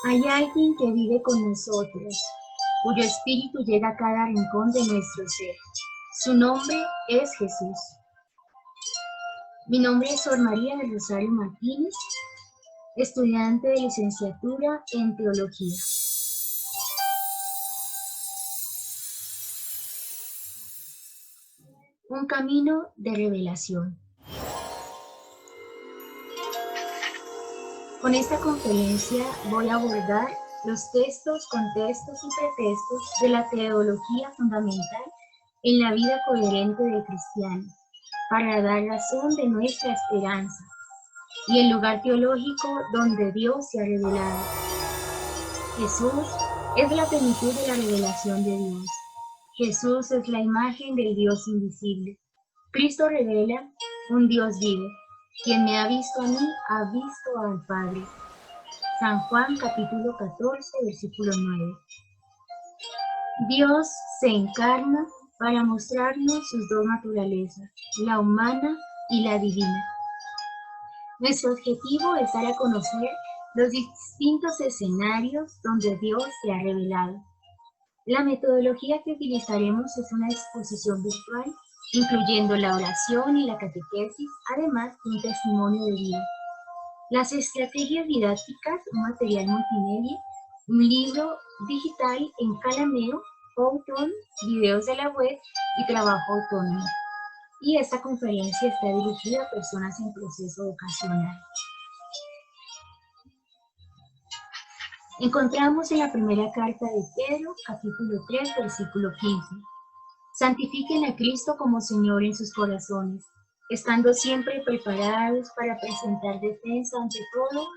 Hay alguien que vive con nosotros, cuyo espíritu llega a cada rincón de nuestro ser. Su nombre es Jesús. Mi nombre es Sor María del Rosario Martínez, estudiante de licenciatura en Teología. Un camino de revelación. Con esta conferencia voy a abordar los textos, contextos y pretextos de la teología fundamental en la vida coherente del cristiano, para dar razón de nuestra esperanza y el lugar teológico donde Dios se ha revelado. Jesús es la plenitud de la revelación de Dios. Jesús es la imagen del Dios invisible. Cristo revela un Dios vivo. Quien me ha visto a mí, ha visto al Padre. San Juan capítulo 14, versículo 9. Dios se encarna para mostrarnos sus dos naturalezas, la humana y la divina. Nuestro objetivo es dar a conocer los distintos escenarios donde Dios se ha revelado. La metodología que utilizaremos es una exposición virtual, incluyendo la oración y la catequesis, además de un testimonio de vida. Las estrategias didácticas, un material multimedia, un libro digital en Calameo, Powtoon, videos de la web y trabajo autónomo. Y esta conferencia está dirigida a personas en proceso vocacional. Encontramos en la primera carta de Pedro, capítulo 3, versículo 15. Santifiquen a Cristo como Señor en sus corazones, estando siempre preparados para presentar defensa ante todo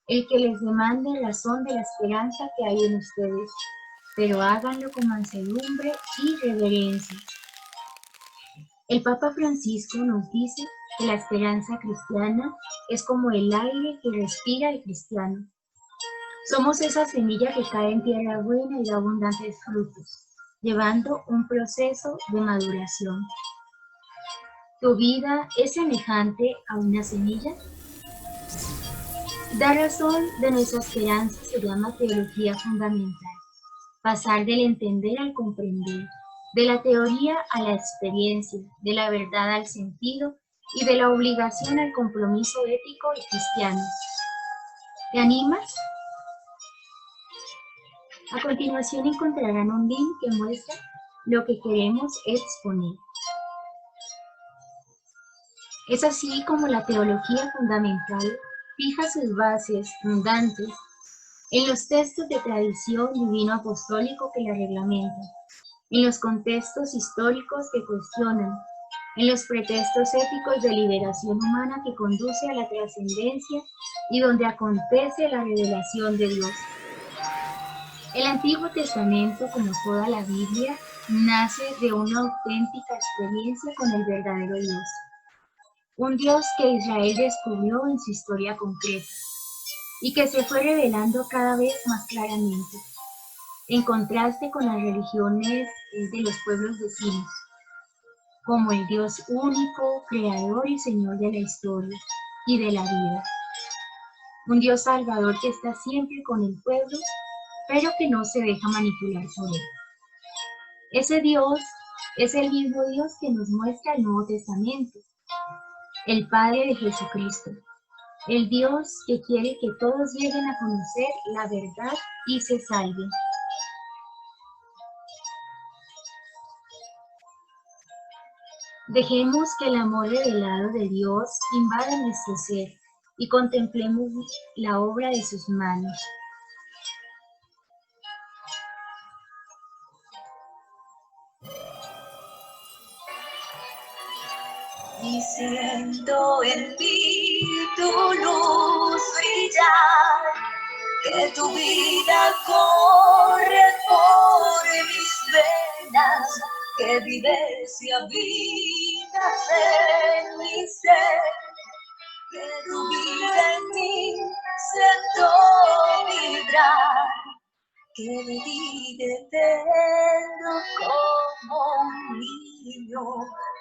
el que les demande razón de la esperanza que hay en ustedes, pero háganlo con mansedumbre y reverencia. El Papa Francisco nos dice que la esperanza cristiana es como el aire que respira el cristiano. Somos esa semilla que cae en tierra buena y da abundantes frutos, llevando un proceso de maduración. ¿Tu vida es semejante a una semilla? Dar razón de nuestra esperanza se llama teología fundamental. Pasar del entender al comprender, de la teoría a la experiencia, de la verdad al sentido y de la obligación al compromiso ético y cristiano. ¿Te animas? A continuación encontrarán un link que muestra lo que queremos exponer. Es así como la teología fundamental fija sus bases fundantes en los textos de tradición divino-apostólico que la reglamentan, en los contextos históricos que cuestionan, en los pretextos éticos de liberación humana que conduce a la trascendencia y donde acontece la revelación de Dios. El Antiguo Testamento, como toda la Biblia, nace de una auténtica experiencia con el verdadero Dios. Un Dios que Israel descubrió en su historia concreta y que se fue revelando cada vez más claramente, en contraste con las religiones de los pueblos vecinos, como el Dios único, creador y Señor de la historia y de la vida. Un Dios salvador que está siempre con el pueblo, pero que no se deja manipular por él. Ese Dios es el mismo Dios que nos muestra el Nuevo Testamento, el Padre de Jesucristo, el Dios que quiere que todos lleguen a conocer la verdad y se salven. Dejemos que el amor revelado de Dios invada nuestro ser y contemplemos la obra de sus manos. Y siento en ti tu luz brillar, que tu vida corre por mis venas, que vives y habitas en mi ser, que tu vida en mí siento vibrar, que me di eterno como un niño,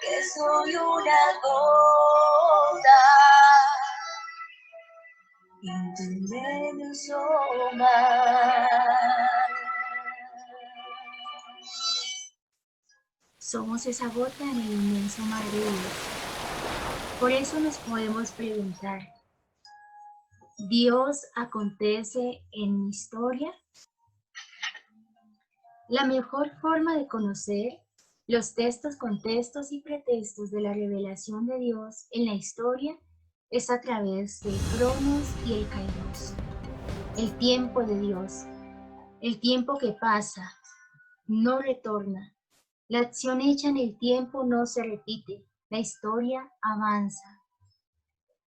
que soy una gota. en tu inmenso mar. Somos esa gota en el inmenso mar de Dios. Por eso nos podemos preguntar, ¿Dios acontece en mi historia? La mejor forma de conocer los textos, contextos y pretextos de la revelación de Dios en la historia es a través del Cronos y el Kairos, el tiempo de Dios, el tiempo que pasa, no retorna. La acción hecha en el tiempo no se repite, la historia avanza.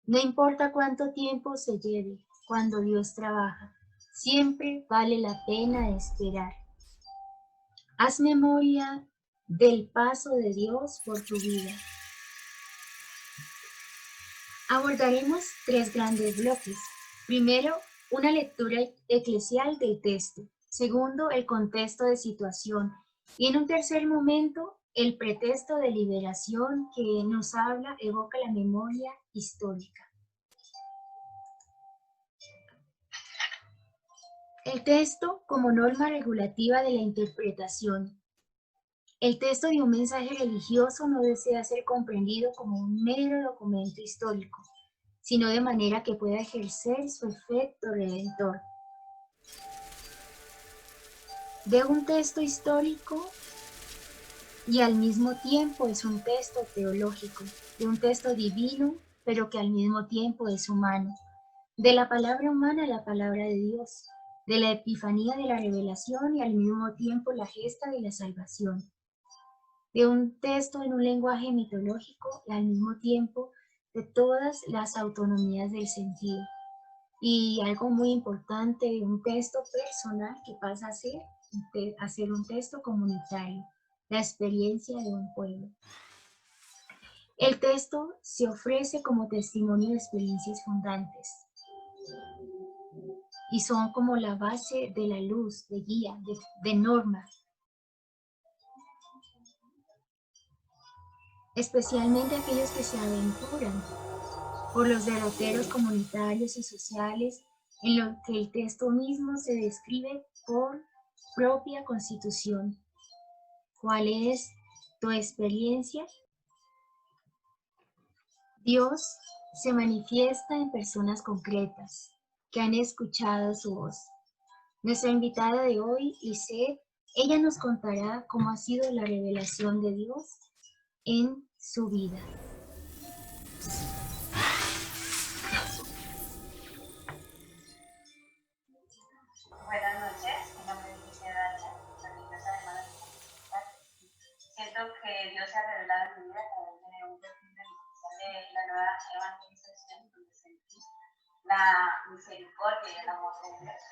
No importa cuánto tiempo se lleve, cuando Dios trabaja, siempre vale la pena esperar. Haz memoria del paso de Dios por tu vida. Abordaremos 3 grandes bloques. Primero, una lectura eclesial del texto. Segundo, el contexto de situación. Y en un tercer momento, el pretexto de liberación que nos habla, evoca la memoria histórica. El texto como norma regulativa de la interpretación. El texto de un mensaje religioso no desea ser comprendido como un mero documento histórico, sino de manera que pueda ejercer su efecto redentor. De un texto histórico y al mismo tiempo es un texto teológico, de un texto divino, pero que al mismo tiempo es humano, de la palabra humana a la palabra de Dios, de la epifanía de la revelación y al mismo tiempo la gesta de la salvación, de un texto en un lenguaje mitológico y al mismo tiempo de todas las autonomías del sentido. Y algo muy importante, de un texto personal que pasa a ser un texto comunitario, la experiencia de un pueblo. El texto se ofrece como testimonio de experiencias fundantes y son como la base de la luz, de guía, de norma. Especialmente aquellos que se aventuran por los derroteros comunitarios y sociales en lo que el texto mismo se describe por propia constitución. ¿Cuál es tu experiencia? Dios se manifiesta en personas concretas que han escuchado su voz. Nuestra invitada de hoy, Lisette, ella nos contará cómo ha sido la revelación de Dios en su vida. Buenas noches, mi nombre es Lisette Dacha, religiosa de Madre Espiritual. Siento que Dios se ha revelado en mi vida a través de un perfil de la nueva evangelización, donde sentí la misericordia y el amor de Dios.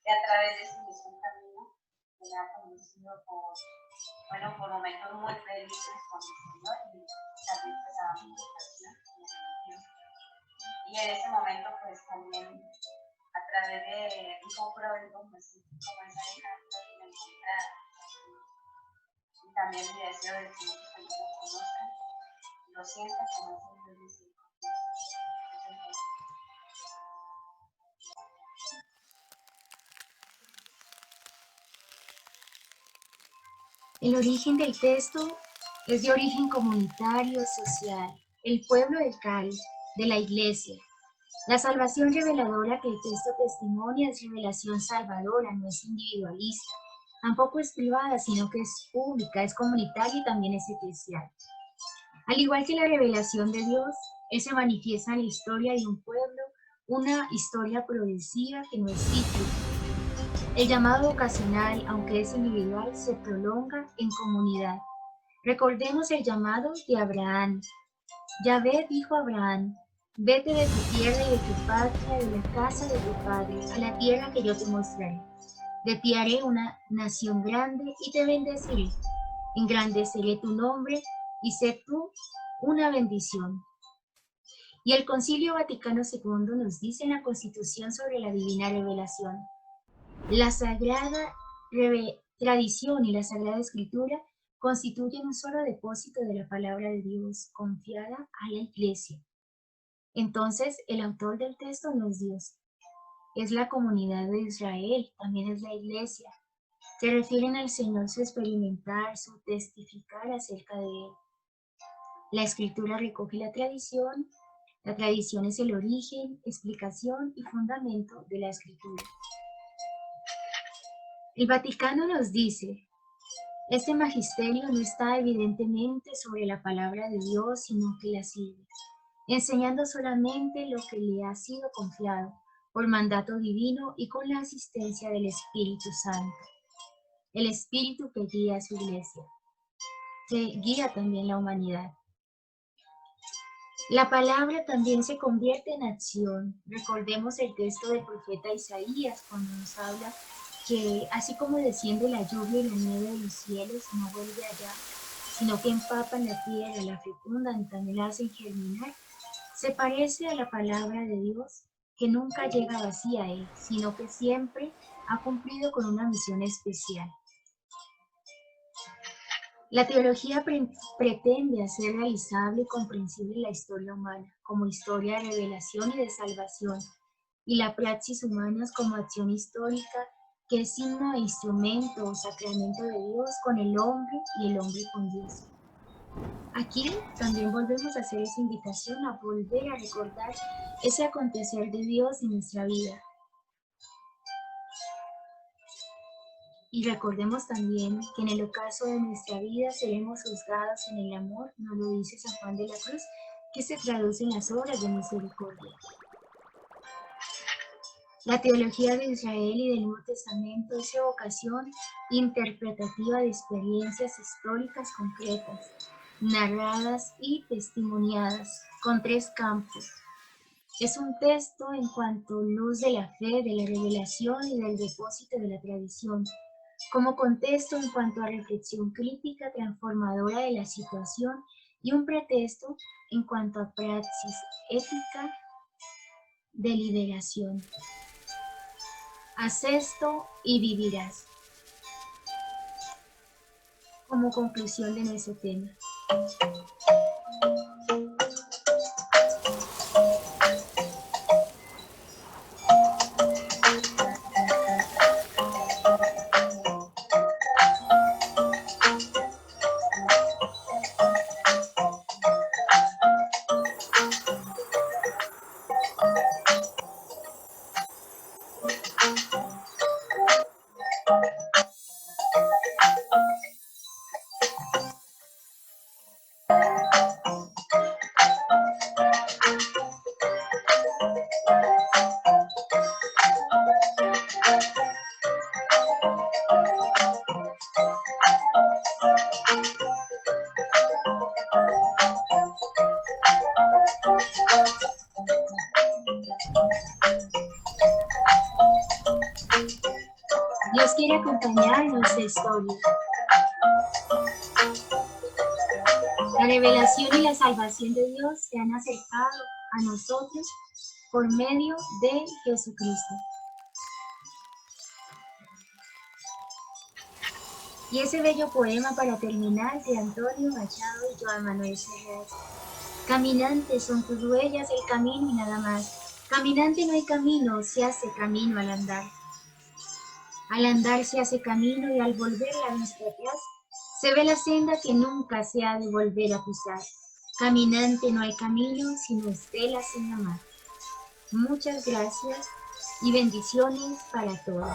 Y a través de ese mismo camino me ha conducido por momentos muy felices con el Señor y también pues a mi vocación. Y en ese momento pues también a través de un poco de confesión, como esa hija que me encuentra, y también mi deseo de que muchos también lo conozcan, lo sientan como ese Dios misericordioso. El origen del texto es de origen comunitario, social, el pueblo del Cali, de la iglesia. La salvación reveladora que el texto testimonia es revelación salvadora, no es individualista. Tampoco es privada, sino que es pública, es comunitaria y también es eclesial. Al igual que la revelación de Dios, Él se manifiesta en la historia de un pueblo, una historia progresiva que no es cíclica. El llamado vocacional, aunque es individual, se prolonga en comunidad. Recordemos el llamado de Abraham. Yahvé dijo a Abraham: vete de tu tierra y de tu patria, de la casa de tu padre, a la tierra que yo te mostraré. De ti haré una nación grande y te bendeciré. Engrandeceré tu nombre y sé tú una bendición. Y el Concilio Vaticano II nos dice en la Constitución sobre la Divina Revelación: la Sagrada Tradición y la Sagrada Escritura constituyen un solo depósito de la palabra de Dios confiada a la Iglesia. Entonces, el autor del texto no es Dios, es la comunidad de Israel, también es la iglesia. Se refieren al Señor su experimentar, su testificar acerca de Él. La escritura recoge la tradición es el origen, explicación y fundamento de la escritura. El Vaticano nos dice, este magisterio no está evidentemente sobre la palabra de Dios, sino que la sigue, enseñando solamente lo que le ha sido confiado por mandato divino y con la asistencia del Espíritu Santo, el Espíritu que guía a su iglesia, que guía también la humanidad. La palabra también se convierte en acción. Recordemos el texto del profeta Isaías cuando nos habla que así como desciende la lluvia y la nieve de los cielos y no vuelve allá, sino que empapan la tierra, la fecundan, también la hacen germinar, se parece a la palabra de Dios que nunca llega vacía a Él, sino que siempre ha cumplido con una misión especial. La teología pretende hacer realizable y comprensible la historia humana como historia de revelación y de salvación, y la praxis humana como acción histórica que es signo e instrumento o sacramento de Dios con el hombre y el hombre con Dios. Aquí también volvemos a hacer esa invitación a volver a recordar ese acontecer de Dios en nuestra vida. Y recordemos también que en el ocaso de nuestra vida seremos juzgados en el amor, nos lo dice San Juan de la Cruz, que se traduce en las obras de misericordia. La teología de Israel y del Nuevo Testamento es evocación interpretativa de experiencias históricas concretas, narradas y testimoniadas, con tres campos. Es un texto en cuanto luz de la fe, de la revelación y del depósito de la tradición, como contexto en cuanto a reflexión crítica transformadora de la situación y un pretexto en cuanto a praxis ética de liberación. Haz esto y vivirás. Como conclusión de nuestro tema. Dios quiere acompañarnos de historia. La revelación y la salvación de Dios se han acercado a nosotros por medio de Jesucristo. Y ese bello poema para terminar de Antonio Machado y Joan Manuel Serrat. Caminantes son tus huellas, el camino y nada más. Caminante no hay camino, se hace camino al andar. Al andar se hace camino y al volver la vista atrás, se ve la senda que nunca se ha de volver a pisar. Caminante no hay camino, sino estelas en la mar. Muchas gracias y bendiciones para todos.